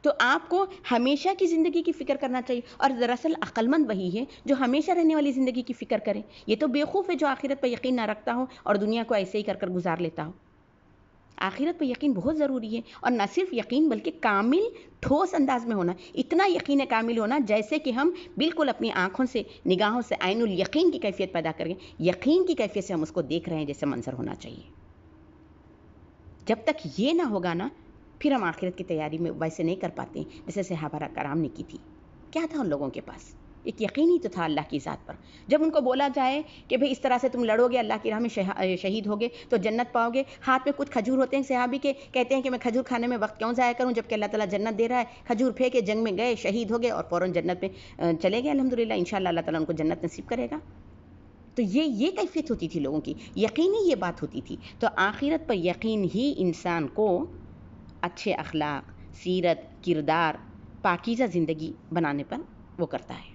تو آپ کو ہمیشہ کی زندگی کی فکر کرنا چاہیے، اور دراصل عقل مند وہی ہے جو ہمیشہ رہنے والی زندگی کی فکر کرے۔ یہ تو بیوقوف ہے جو آخرت پر یقین نہ رکھتا ہو اور دنیا کو ایسے ہی کر گزار لیتا ہو۔ آخرت پر یقین بہت ضروری ہے، اور نہ صرف یقین بلکہ کامل ٹھوس انداز میں ہونا، اتنا یقین کامل ہونا جیسے کہ ہم بالکل اپنی آنکھوں سے، نگاہوں سے عین الیقین کی کیفیت پیدا کریں، یقین کی کیفیت سے ہم اس کو دیکھ رہے ہیں جیسے منظر ہونا چاہیے۔ جب تک یہ نہ ہوگا نا، پھر ہم آخرت کی تیاری میں ویسے نہیں کر پاتے جیسے صحابہ کرام نے کی تھی۔ کیا تھا ان لوگوں کے پاس؟ ایک یقین ہی تو تھا اللہ کی ذات پر۔ جب ان کو بولا جائے کہ بھئی اس طرح سے تم لڑو گے، اللہ کی راہ میں شہید ہوگے تو جنت پاؤ گے، ہاتھ میں کچھ کھجور ہوتے ہیں صحابی کے، کہتے ہیں کہ میں کھجور کھانے میں وقت کیوں ضائع کروں جبکہ اللہ تعالیٰ جنت دے رہا ہے، کھجور پھینکے جنگ میں گئے، شہید ہو گئے اور فوراً جنت میں چلے گئے، الحمدللہ انشاءاللہ اللہ تعالیٰ ان کو جنت نصیب کرے گا۔ تو یہ کیفیت ہوتی تھی لوگوں کی، یقینی یہ بات ہوتی تھی۔ تو آخرت پر یقین ہی انسان کو اچھے اخلاق، سیرت، کردار، پاکیزہ زندگی بنانے پر وہ کرتا ہے۔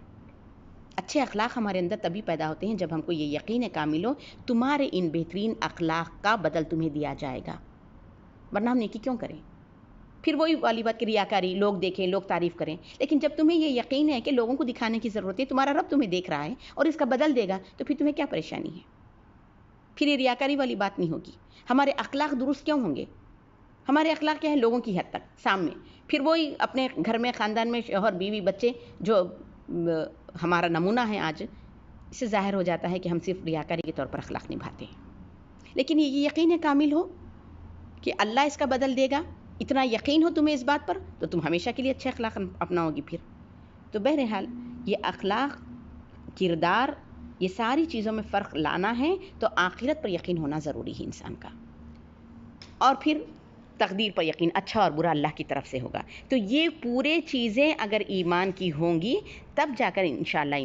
اچھے اخلاق ہمارے اندر تبھی پیدا ہوتے ہیں جب ہم کو یہ یقین کامل ہو تمہارے ان بہترین اخلاق کا بدل تمہیں دیا جائے گا، ورنہ ہم نیکی کیوں کریں؟ پھر وہی والی بات کہ ریاکاری، لوگ دیکھیں، لوگ تعریف کریں، لیکن جب تمہیں یہ یقین ہے کہ لوگوں کو دکھانے کی ضرورت ہے، تمہارا رب تمہیں دیکھ رہا ہے اور اس کا بدل دے گا، تو پھر تمہیں کیا پریشانی ہے؟ پھر یہ ریاکاری والی بات نہیں ہوگی۔ ہمارے اخلاق درست کیوں ہوں گے؟ ہمارے اخلاق کیا ہے؟ لوگوں کی حد تک سامنے، پھر وہی اپنے گھر میں، خاندان میں، شوہر، بیوی، بچے، جو ہمارا نمونہ ہے آج، اس سے ظاہر ہو جاتا ہے کہ ہم صرف ریاکاری کے طور پر اخلاق نبھاتے ہیں۔ لیکن یہ یقین کامل ہو کہ اللہ اس کا بدل دے گا، اتنا یقین ہو تمہیں اس بات پر، تو تم ہمیشہ کے لیے اچھے اخلاق اپناؤ گی پھر۔ تو بہرحال یہ اخلاق، کردار، یہ ساری چیزوں میں فرق لانا ہے تو آخرت پر یقین ہونا ضروری ہے انسان کا، اور پھر تقدیر پر یقین، اچھا اور برا اللہ کی طرف سے ہوگا۔ تو یہ پورے چیزیں اگر ایمان کی ہوں گی تب جا کر انشاءاللہ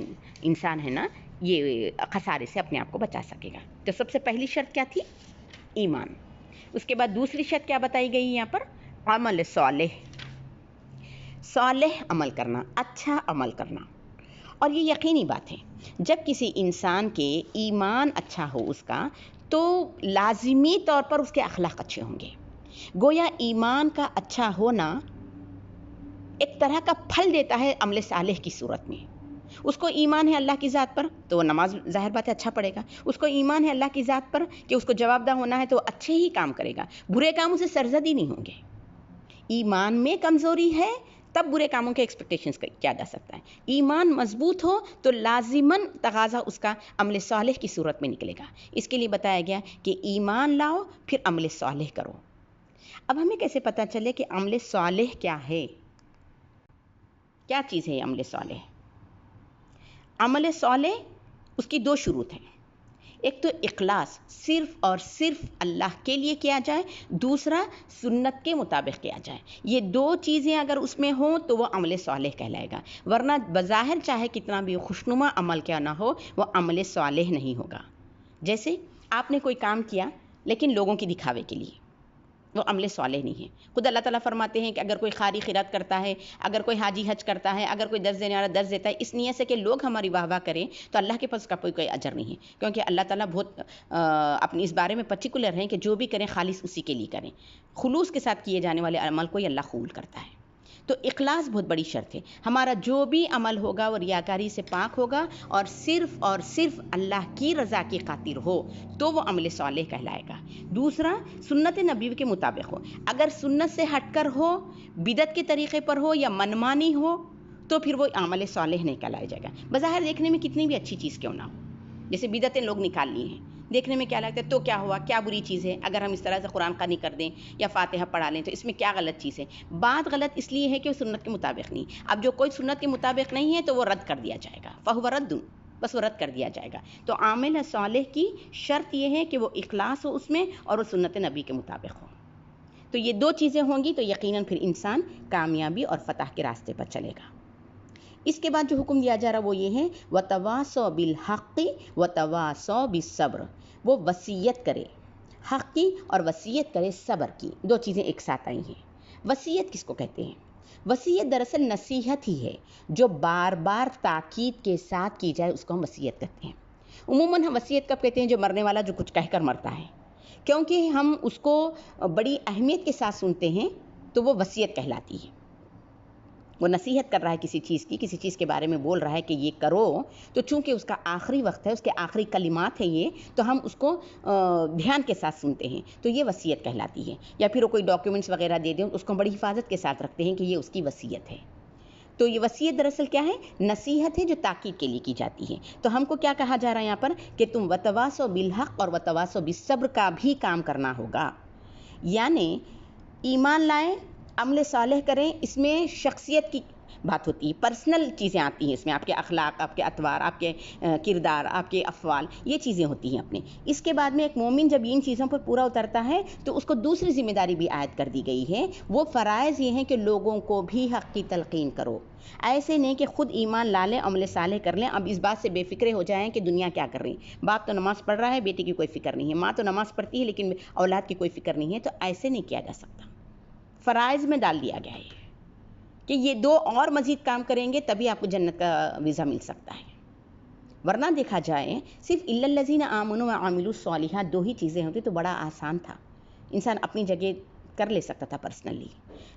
انسان ہے نا یہ خسارے سے اپنے آپ کو بچا سکے گا۔ تو سب سے پہلی شرط کیا تھی؟ ایمان۔ اس کے بعد دوسری شرط کیا بتائی گئی یہاں پر؟ عمل صالح، صالح عمل کرنا، اچھا عمل کرنا۔ اور یہ یقینی بات ہے، جب کسی انسان کے ایمان اچھا ہو اس کا، تو لازمی طور پر اس کے اخلاق اچھے ہوں گے۔ گویا ایمان کا اچھا ہونا ایک طرح کا پھل دیتا ہے عمل صالح کی صورت میں۔ اس کو ایمان ہے اللہ کی ذات پر تو وہ نماز ظاہر بات ہے اچھا پڑھے گا، اس کو ایمان ہے اللہ کی ذات پر کہ اس کو جواب دہ ہونا ہے تو وہ اچھے ہی کام کرے گا، برے کاموں سے سرزد ہی نہیں ہوں گے۔ ایمان میں کمزوری ہے تب برے کاموں کے ایکسپیکٹیشنز کیا جا سکتا ہے۔ ایمان مضبوط ہو تو لازماً تقاضا اس کا عمل صالح کی صورت میں نکلے گا۔ اس کے لیے بتایا گیا کہ ایمان لاؤ پھر عمل صالح کرو۔ اب ہمیں کیسے پتہ چلے کہ عمل صالح کیا ہے؟ کیا چیز ہے یہ عمل صالح؟ عمل صالح اس کی دو شروط ہیں، ایک تو اخلاص، صرف اور صرف اللہ کے لیے کیا جائے، دوسرا سنت کے مطابق کیا جائے۔ یہ دو چیزیں اگر اس میں ہوں تو وہ عمل صالح کہلائے گا، ورنہ بظاہر چاہے کتنا بھی خوشنما عمل کیا نہ ہو وہ عمل صالح نہیں ہوگا۔ جیسے آپ نے کوئی کام کیا لیکن لوگوں کی دکھاوے کے لیے، وہ عمل صالح نہیں ہے۔ خود اللہ تعالیٰ فرماتے ہیں کہ اگر کوئی خاری خیرات کرتا ہے، اگر کوئی حاجی حج کرتا ہے، اگر کوئی درس دینے والا درس دیتا ہے اس نیت سے کہ لوگ ہماری واہ واہ کریں، تو اللہ کے پاس کا کوئی اجر نہیں ہے، کیونکہ اللہ تعالیٰ بہت اپنی اس بارے میں پرٹیکولر ہیں کہ جو بھی کریں خالص اسی کے لیے کریں۔ خلوص کے ساتھ کیے جانے والے عمل کو ہی اللہ قبول کرتا ہے۔ تو اخلاص بہت بڑی شرط ہے، ہمارا جو بھی عمل ہوگا وہ ریاکاری سے پاک ہوگا اور صرف اللہ کی رضا کی خاطر ہو تو وہ عمل صالح کہلائے گا۔ دوسرا سنت نبی کے مطابق ہو، اگر سنت سے ہٹ کر ہو، بدعت کے طریقے پر ہو یا منمانی ہو تو پھر وہ عمل صالح نہیں کہلایا جائے گا۔ بظاہر دیکھنے میں کتنی بھی اچھی چیز کیوں نہ ہو، جیسے بدعتیں لوگ نکال لی ہیں، دیکھنے میں کیا لگتا ہے تو کیا ہوا، کیا بری چیز ہے اگر ہم اس طرح سے قرآن خوانی کر دیں یا فاتحہ پڑھا لیں تو اس میں کیا غلط چیز ہے؟ بات غلط اس لیے ہے کہ وہ سنت کے مطابق نہیں۔ اب جو کوئی سنت کے مطابق نہیں ہے تو وہ رد کر دیا جائے گا، فہو رد، بس وہ رد کر دیا جائے گا۔ تو عامل صالح کی شرط یہ ہے کہ وہ اخلاص ہو اس میں اور وہ سنت نبی کے مطابق ہو۔ تو یہ دو چیزیں ہوں گی تو یقیناً پھر انسان کامیابی اور فتح کے راستے پر چلے گا۔ اس کے بعد جو حکم دیا جا رہا وہ یہ ہے وَتَوَاصَوْا بِالْحَقِّ وَتَوَاصَوْا بِالصَّبْرِ، وہ وصیت کرے حق کی اور وصیت کرے صبر کی۔ دو چیزیں ایک ساتھ آئی ہیں۔ وصیت کس کو کہتے ہیں؟ وصیت دراصل نصیحت ہی ہے جو بار بار تاکید کے ساتھ کی جائے، اس کو ہم وصیت کہتے ہیں۔ عموماً ہم وصیت کب کہتے ہیں؟ جو مرنے والا جو کچھ کہہ کر مرتا ہے، کیونکہ ہم اس کو بڑی اہمیت کے ساتھ سنتے ہیں تو وہ وصیت کہلاتی ہے۔ وہ نصیحت کر رہا ہے کسی چیز کے بارے میں بول رہا ہے کہ یہ کرو، تو چونکہ اس کا آخری وقت ہے، اس کے آخری کلمات ہیں یہ، تو ہم اس کو دھیان کے ساتھ سنتے ہیں، تو یہ وصیت کہلاتی ہے۔ یا پھر وہ کوئی ڈاکیومنٹس وغیرہ دے دیں، اس کو بڑی حفاظت کے ساتھ رکھتے ہیں کہ یہ اس کی وصیت ہے۔ تو یہ وصیت دراصل کیا ہے؟ نصیحت ہے جو تاکید کے لیے کی جاتی ہے۔ تو ہم کو کیا کہا جا رہا ہے یہاں پر کہ تم وتواصوا بالحق اور وتواصوا بالصبر کا بھی کام کرنا ہوگا، یعنی ایمان لائیں، عمل صالح کریں۔ اس میں شخصیت کی بات ہوتی ہے، پرسنل چیزیں آتی ہیں اس میں، آپ کے اخلاق، آپ کے اطوار، آپ کے کردار، آپ کے افعال، یہ چیزیں ہوتی ہیں اپنے۔ اس کے بعد میں ایک مومن جب ان چیزوں پر پورا اترتا ہے تو اس کو دوسری ذمہ داری بھی عائد کر دی گئی ہے۔ وہ فرائض یہ ہیں کہ لوگوں کو بھی حق کی تلقین کرو، ایسے نہیں کہ خود ایمان لا لیں، عمل صالح کر لیں، اب اس بات سے بے فکرے ہو جائیں کہ دنیا کیا کر رہی ہے، باپ تو نماز پڑھ رہا ہے، بیٹے کی کوئی فکر نہیں ہے، ماں تو نماز پڑھتی ہے لیکن اولاد کی کوئی فکر نہیں ہے۔ تو ایسے نہیں کیا جا سکتا، فرائض میں ڈال دیا گیا ہے کہ یہ دو اور مزید کام کریں گے تبھی آپ کو جنت کا ویزا مل سکتا ہے، ورنہ دیکھا جائے صرف الا الذین آمنوا وعملوا الصالحات دو ہی چیزیں ہوتی تو بڑا آسان تھا، انسان اپنی جگہ کر لے سکتا تھا پرسنلی،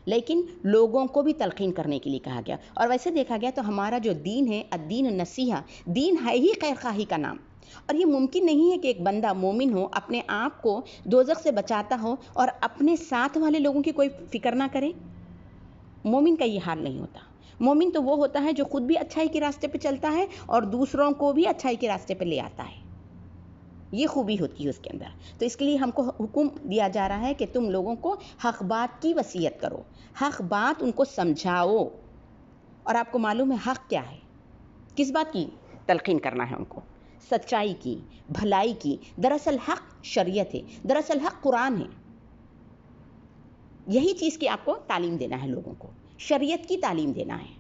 لیکن لوگوں کو بھی تلقین کرنے کے لیے کہا گیا۔ اور ویسے دیکھا گیا تو ہمارا جو دین ہے، الدین النصیحہ، دین ہے ہی خیر خواہی کا نام، اور یہ ممکن نہیں ہے کہ ایک بندہ مومن ہو، اپنے آپ کو دوزخ سے بچاتا ہو اور اپنے ساتھ والے لوگوں کی کوئی فکر نہ کرے۔ مومن کا یہ حال نہیں ہوتا۔ مومن تو وہ ہوتا ہے جو خود بھی اچھائی کے راستے پہ چلتا ہے اور دوسروں کو بھی اچھائی کے راستے پہ لے آتا ہے، یہ خوبی ہوتی ہے اس کے اندر۔ تو اس کے لیے ہم کو حکم دیا جا رہا ہے کہ تم لوگوں کو حق بات کی وصیت کرو، حق بات ان کو سمجھاؤ۔ اور آپ کو معلوم ہے حق کیا ہے، کس بات کی تلقین کرنا ہے ان کو؟ سچائی کی، بھلائی کی۔ دراصل حق شریعت ہے، دراصل حق قرآن ہے، یہی چیز کی آپ کو تعلیم دینا ہے، لوگوں کو شریعت کی تعلیم دینا ہے۔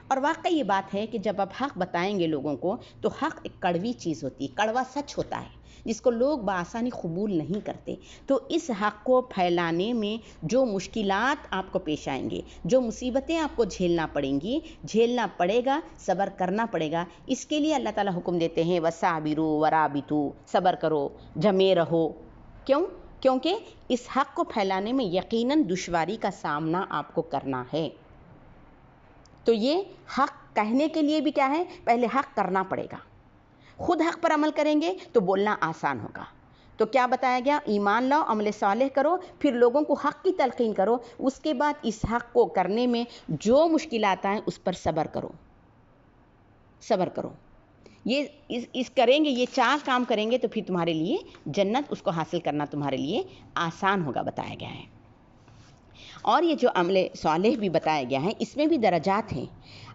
اور واقعی یہ بات ہے کہ جب آپ حق بتائیں گے لوگوں کو تو حق ایک کڑوی چیز ہوتی ہے، کڑوا سچ ہوتا ہے جس کو لوگ بآسانی قبول نہیں کرتے۔ تو اس حق کو پھیلانے میں جو مشکلات آپ کو پیش آئیں گے، جو مصیبتیں آپ کو جھیلنا پڑیں گی، جھیلنا پڑے گا، صبر کرنا پڑے گا، اس کے لیے اللہ تعالیٰ حکم دیتے ہیں وَصَابِرُوا وَرَابِطُوا، صبر کرو، جمے رہو۔ کیوں؟ کیونکہ اس حق کو پھیلانے میں یقیناً دشواری کا سامنا آپ کو کرنا ہے۔ تو یہ حق کہنے کے لیے بھی کیا ہے؟ پہلے حق کرنا پڑے گا۔ خود حق پر عمل کریں گے تو بولنا آسان ہوگا۔ تو کیا بتایا گیا؟ ایمان لاؤ، عمل صالح کرو، پھر لوگوں کو حق کی تلقین کرو، اس کے بعد اس حق کو کرنے میں جو مشکلات آئیں اس پر صبر کرو، صبر کرو۔ یہ اس کریں گے، یہ 4 کام کریں گے تو پھر تمہارے لیے جنت، اس کو حاصل کرنا تمہارے لیے آسان ہوگا، بتایا گیا ہے۔ اور یہ جو عمل صالح بھی بتایا گیا ہے اس میں بھی درجات ہیں،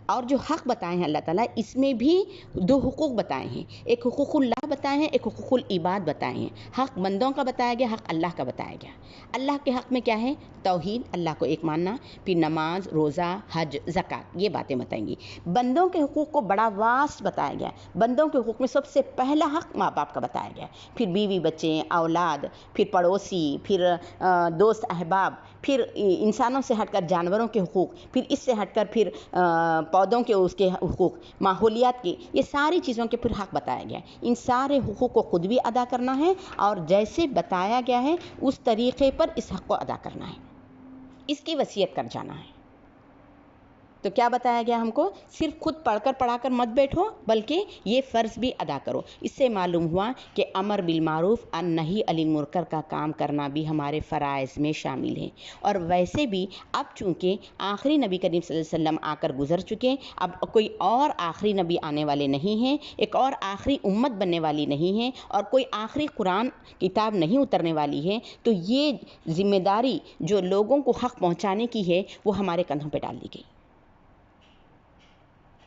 اور جو حق بتائے ہیں اللہ تعالیٰ اس میں بھی 2 حقوق بتائے ہیں، ایک حقوق اللہ بتائے ہیں، ایک حقوق العباد بتائے ہیں۔ حق بندوں کا بتایا گیا، حق اللہ کا بتایا گیا۔ اللہ کے حق میں کیا ہے؟ توحید، اللہ کو ایک ماننا، پھر نماز، روزہ، حج، زکوٰۃ، یہ باتیں بتائیں گی۔ بندوں کے حقوق کو بڑا واسط بتایا گیا۔ بندوں کے حقوق میں سب سے پہلا حق ماں باپ کا بتایا گیا، پھر بیوی بچے، اولاد، پھر پڑوسی، پھر دوست احباب، پھر انسانوں سے ہٹ کر جانوروں کے حقوق، پھر اس سے ہٹ کر پھر پودوں کے اس کے حقوق، ماحولیات کے، یہ ساری چیزوں کے پھر حق بتایا گیا ہے۔ ان سارے حقوق کو خود بھی ادا کرنا ہے اور جیسے بتایا گیا ہے اس طریقے پر اس حق کو ادا کرنا ہے، اس کی وصیت کر جانا ہے۔ تو کیا بتایا گیا ہم کو؟ صرف خود پڑھا کر مت بیٹھو، بلکہ یہ فرض بھی ادا کرو۔ اس سے معلوم ہوا کہ امر بالمعروف اور نہی عن المنکر کا کام کرنا بھی ہمارے فرائض میں شامل ہے۔ اور ویسے بھی اب چونکہ آخری نبی کریم صلی اللہ علیہ وسلم آ کر گزر چکے، اب کوئی اور آخری نبی آنے والے نہیں ہیں، ایک اور آخری امت بننے والی نہیں ہے، اور کوئی آخری قرآن کتاب نہیں اترنے والی ہے، تو یہ ذمہ داری جو لوگوں کو حق پہنچانے کی ہے وہ ہمارے کندھوں پہ ڈال دی گئی،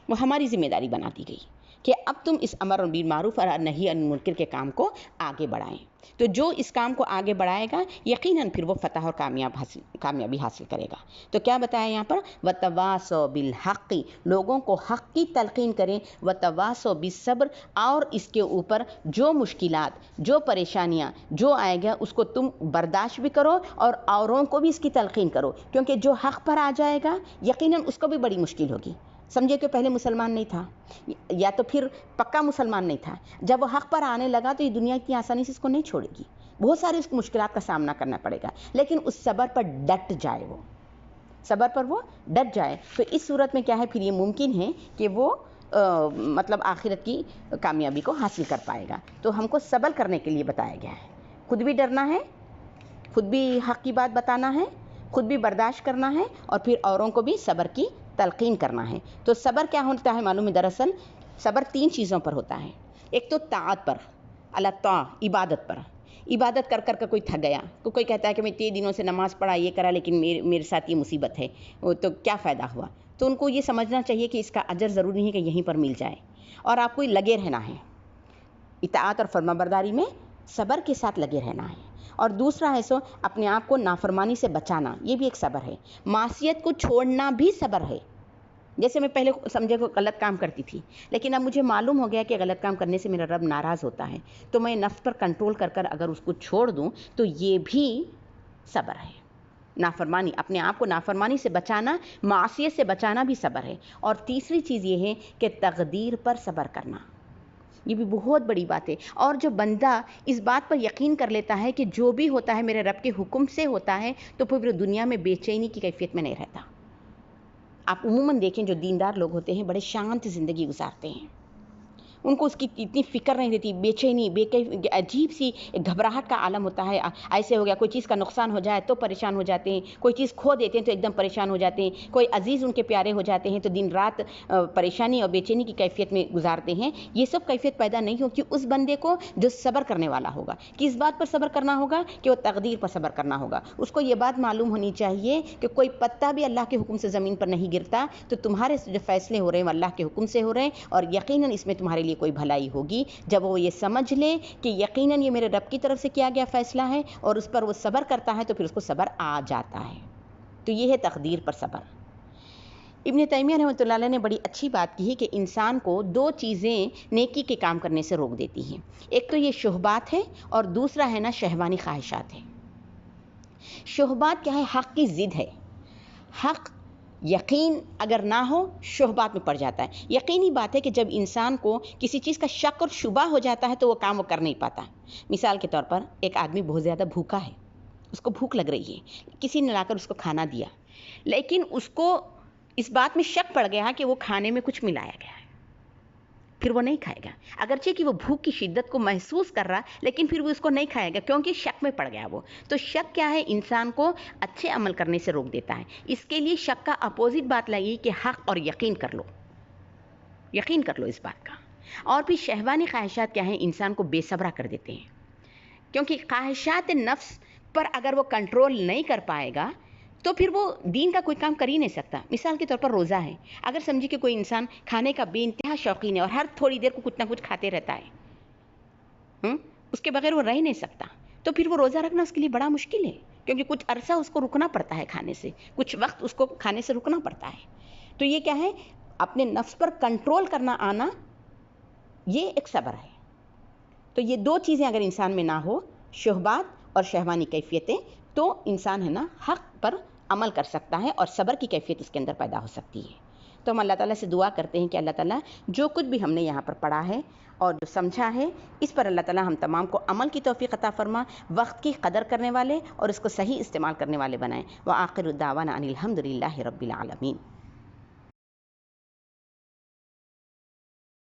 وہ ہماری ذمہ داری بنا دی گئی کہ اب تم اس امر بالمعروف اور نہی عن المنکر کے کام کو آگے بڑھائیں۔ تو جو اس کام کو آگے بڑھائے گا یقیناً پھر وہ فتح اور کامیابی حاصل کرے گا۔ تو کیا بتایا یہاں پر؟ وتواصوا بالحق، لوگوں کو حق کی تلقین کریں، وتواصوا بالصبر، اور اس کے اوپر جو مشکلات، جو پریشانیاں جو آئے گا اس کو تم برداشت بھی کرو اور اوروں کو بھی اس کی تلقین کرو، کیونکہ جو حق پر آ جائے گا یقیناً اس کو بھی بڑی مشکل ہوگی۔ سمجھے کہ پہلے مسلمان نہیں تھا یا تو پھر پکا مسلمان نہیں تھا، جب وہ حق پر آنے لگا تو یہ دنیا اتنی آسانی سے اس کو نہیں چھوڑے گی، بہت ساری اس مشکلات کا سامنا کرنا پڑے گا، لیکن اس صبر پر ڈٹ جائے، وہ صبر پر وہ ڈٹ جائے، تو اس صورت میں کیا ہے پھر یہ ممکن ہے کہ وہ مطلب آخرت کی کامیابی کو حاصل کر پائے گا۔ تو ہم کو صبر کرنے کے لیے بتایا گیا ہے، خود بھی ڈرنا ہے، خود بھی حق کی بات بتانا ہے، خود بھی برداشت کرنا ہے، اور پھر اوروں کو بھی صبر کی تلقین کرنا ہے۔ تو صبر کیا ہوتا ہے معلوم ہے؟ دراصل صبر 3 چیزوں پر ہوتا ہے۔ ایک تو طاعت پر، اللہ طاع عبادت پر، عبادت کر کر کوئی تھک گیا، کوئی کہتا ہے کہ میں 3 دنوں سے نماز پڑھا، یہ کرا، لیکن میرے ساتھ یہ مصیبت ہے، تو کیا فائدہ ہوا؟ تو ان کو یہ سمجھنا چاہیے کہ اس کا اجر ضروری نہیں کہ یہیں پر مل جائے، اور آپ کو لگے رہنا ہے اطاعت اور فرما برداری میں، صبر کے ساتھ لگے رہنا ہے۔ اور دوسرا ہے سو اپنے آپ کو نافرمانی سے بچانا، یہ بھی ایک صبر ہے۔ معصیت کو چھوڑنا بھی صبر ہے۔ جیسے میں پہلے سمجھے کو غلط کام کرتی تھی، لیکن اب مجھے معلوم ہو گیا کہ غلط کام کرنے سے میرا رب ناراض ہوتا ہے، تو میں نفس پر کنٹرول کر کر اگر اس کو چھوڑ دوں تو یہ بھی صبر ہے۔ نافرمانی، اپنے آپ کو نافرمانی سے بچانا، معصیت سے بچانا بھی صبر ہے۔ اور تیسری چیز یہ ہے کہ تقدیر پر صبر کرنا، یہ بھی بہت بڑی بات ہے۔ اور جو بندہ اس بات پر یقین کر لیتا ہے کہ جو بھی ہوتا ہے میرے رب کے حکم سے ہوتا ہے، تو پھر دنیا میں بے چینی کی کیفیت میں نہیں رہتا۔ آپ عموماً دیکھیں جو دیندار لوگ ہوتے ہیں بڑے شانت زندگی گزارتے ہیں، ان کو اس کی اتنی فکر نہیں رہتی، بے چینی، عجیب سی گھبراہٹ کا عالم ہوتا ہے۔ ایسے ہو گیا کوئی چیز کا نقصان ہو جائے تو پریشان ہو جاتے ہیں، کوئی چیز کھو دیتے ہیں تو ایک دم پریشان ہو جاتے ہیں، کوئی عزیز ان کے پیارے ہو جاتے ہیں تو دن رات پریشانی اور بے چینی کی کیفیت میں گزارتے ہیں۔ یہ سب کیفیت پیدا نہیں ہوگی اس بندے کو جو صبر کرنے والا ہوگا۔ کس بات پر صبر کرنا ہوگا؟ کہ وہ تقدیر پر صبر کرنا ہوگا۔ اس کو یہ بات معلوم ہونی چاہیے کہ کوئی پتا بھی اللہ کے حکم سے زمین پر نہیں گرتا، تو تمہارے جو فیصلے ہو رہے ہیں وہ اللہ کے حکم سے ہو رہے ہیں، اور یقیناً اس میں تمہارے لیے کوئی بھلائی ہوگی۔ جب وہ یہ سمجھ لے کہ یقیناً یہ میرے رب کی طرف سے کیا گیا فیصلہ ہے اور اس پر وہ صبر کرتا ہے، تو پھر اس کو صبر آ جاتا ہے۔ تو یہ ہے تقدیر پر صبر۔ ابن تیمیہ رحمۃ اللہ علیہ نے بڑی اچھی بات کی ہے کہ انسان کو 2 چیزیں نیکی کے کام کرنے سے روک دیتی ہیں، ایک تو یہ شہبات ہے، اور دوسرا ہے نا شہوانی خواہشات ہے۔ شہبات کیا ہے؟ حق کی ضد ہے۔ حق یقین اگر نہ ہو شہبات میں پڑ جاتا ہے۔ یقینی بات ہے کہ جب انسان کو کسی چیز کا شک اور شبہ ہو جاتا ہے تو وہ کام وہ کر نہیں پاتا۔ مثال کے طور پر ایک آدمی بہت زیادہ بھوکا ہے، اس کو بھوک لگ رہی ہے، کسی نے لا کر اس کو کھانا دیا، لیکن اس کو اس بات میں شک پڑ گیا کہ وہ کھانے میں کچھ ملایا گیا ہے، پھر وہ نہیں کھائے گا، اگرچہ کہ وہ بھوک کی شدت کو محسوس کر رہا، لیکن پھر وہ اس کو نہیں کھائے گا کیونکہ شک میں پڑ گیا وہ۔ تو شک کیا ہے؟ انسان کو اچھے عمل کرنے سے روک دیتا ہے۔ اس کے لیے شک کا اپوزٹ بات لگی کہ حق اور یقین کر لو، یقین کر لو اس بات کا۔ اور پھر شہوانی خواہشات کیا ہیں؟ انسان کو بے صبرا کر دیتے ہیں، کیونکہ خواہشات نفس پر اگر وہ کنٹرول نہیں کر پائے گا تو پھر وہ دین کا کوئی کام کر ہی نہیں سکتا۔ مثال کے طور پر روزہ ہے، اگر سمجھے کہ کوئی انسان کھانے کا بے انتہا شوقین ہے اور ہر تھوڑی دیر کو کچھ نہ کچھ کھاتے رہتا ہے، اس کے بغیر وہ رہ نہیں سکتا، تو پھر وہ روزہ رکھنا اس کے لیے بڑا مشکل ہے، کیونکہ کچھ عرصہ اس کو رکنا پڑتا ہے کھانے سے، کچھ وقت اس کو کھانے سے رکنا پڑتا ہے۔ تو یہ کیا ہے؟ اپنے نفس پر کنٹرول کرنا آنا، یہ ایک صبر ہے۔ تو یہ 2 چیزیں اگر انسان میں نہ ہو، شہبات اور شہوانی کیفیتیں، تو انسان ہے نا حق پر عمل کر سکتا ہے اور صبر کی کیفیت اس کے اندر پیدا ہو سکتی ہے۔ تو ہم اللہ تعالیٰ سے دعا کرتے ہیں کہ اللہ تعالیٰ جو کچھ بھی ہم نے یہاں پر پڑھا ہے اور جو سمجھا ہے، اس پر اللہ تعالیٰ ہم تمام کو عمل کی توفیق عطا فرما، وقت کی قدر کرنے والے اور اس کو صحیح استعمال کرنے والے بنائیں۔ وآخر دعوانا ان الحمد للہ رب العالمین۔